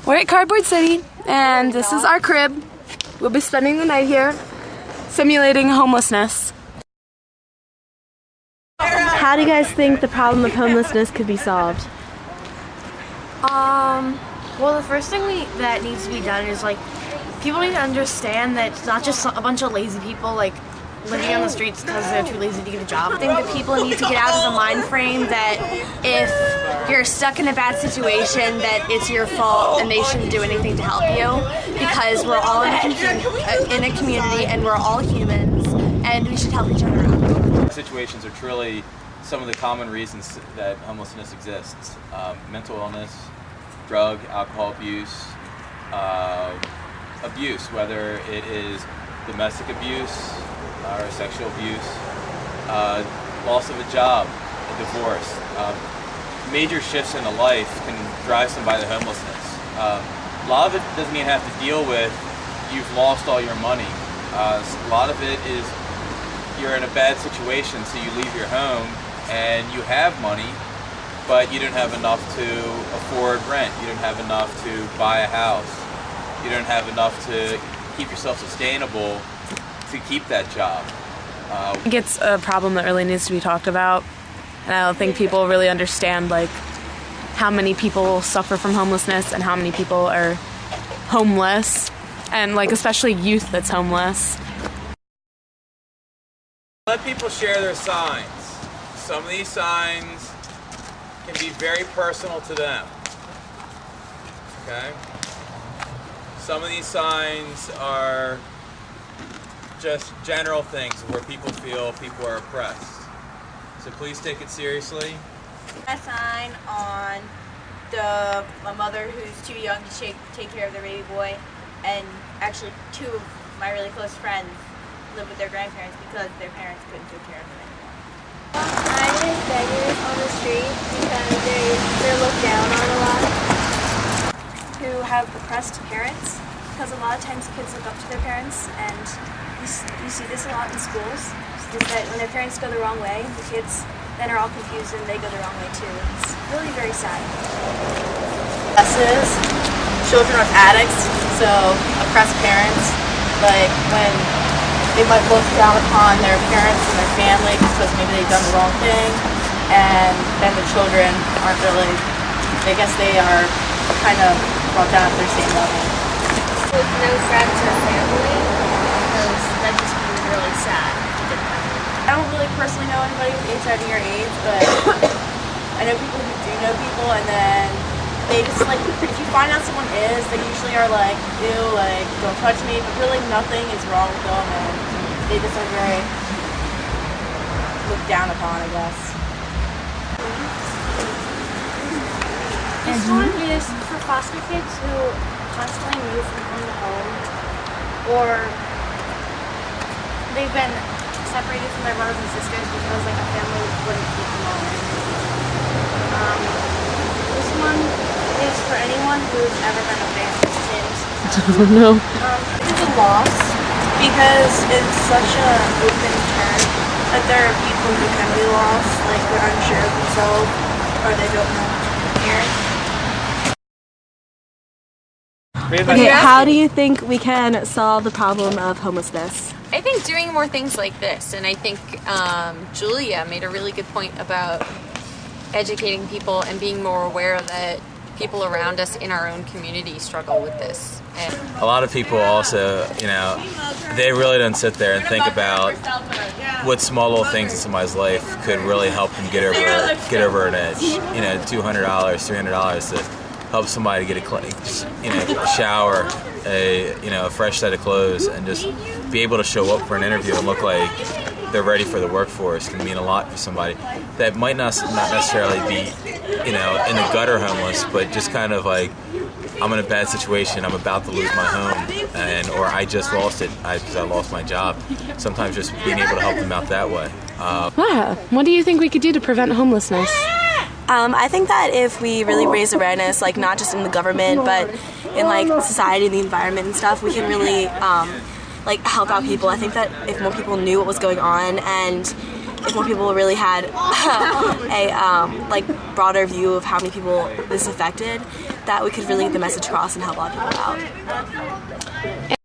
We're at Cardboard City, and this is our crib. We'll be spending the night here, simulating homelessness. How do you guys think the problem of homelessness could be solved? Well, the first thing that needs to be done is, like, people need to understand that it's not just a bunch of lazy people, like, living on the streets because they're too lazy to get a job. I think that people need to get out of the mind frame that if you're stuck in a bad situation that it's your fault and they shouldn't do anything to help you, because we're all in a community and we're all humans and we should help each other out. Situations are truly some of the common reasons that homelessness exists. Mental illness, drug, alcohol abuse, abuse, whether it is domestic abuse or sexual abuse, loss of a job, a divorce. Major shifts in a life can drive somebody to homelessness. A lot of it doesn't even have to deal with you've lost all your money. A lot of it is you're in a bad situation, so you leave your home and you have money, but you don't have enough to afford rent. You don't have enough to buy a house. You don't have enough to keep yourself sustainable to keep that job. I think it's a problem that really needs to be talked about, and I don't think people really understand like how many people suffer from homelessness and how many people are homeless, and like especially youth that's homeless. Let people share their signs. Some of these signs can be very personal to them. Okay? Some of these signs are just general things where people feel people are oppressed. So please take it seriously. A sign on a mother who's too young to take care of their baby boy, and actually two of my really close friends live with their grandparents because their parents couldn't take care of them anymore. Mine is beggars on the street because they're looked down on a lot. Who have oppressed parents, because a lot of times kids look up to their parents, and you see this a lot in schools, is that when their parents go the wrong way, the kids then are all confused and they go the wrong way too. It's really very sad. Is children of addicts, so oppressed parents, like when they might look down upon their parents and their family because maybe they've done the wrong thing, and then the children aren't really, I guess they are kind of brought down at their same level. With no friends or family, Because that just be really sad. I don't really personally know anybody with HIV or AIDS, but I know people who do know people, and then they just like, if you find out someone is, they usually are like, ew, like, don't touch me, but really nothing is wrong with them, and they just are very looked down upon, I guess. This one is for foster kids who constantly move from home to home, or they've been separated from their brothers and sisters because like a family wouldn't keep them all in. This one is for anyone who's ever been abandoned. Oh no. It's a loss because it's such an open term that there are people who can be lost, like they're unsure of themselves or they don't know here. Okay, how do you think we can solve the problem of homelessness? I think doing more things like this, and I think Julia made a really good point about educating people and being more aware that people around us in our own community struggle with this. And A lot of people also, they really don't sit there and think about what small little things in somebody's life could really help them get over an edge. $200, $300 to help somebody get a shower, a fresh set of clothes, and just be able to show up for an interview and look like they're ready for the workforce can mean a lot for somebody that might not necessarily be, in the gutter homeless, but just kind of like, I'm in a bad situation, I'm about to lose my home, or I just lost it because I lost my job. Sometimes just being able to help them out that way. What do you think we could do to prevent homelessness? I think that if we really raise awareness, like not just in the government, but in like society, the environment and stuff, we can really like help out people. I think that if more people knew what was going on and if more people really had a like broader view of how many people this affected, that we could really get the message across and help a lot of people out.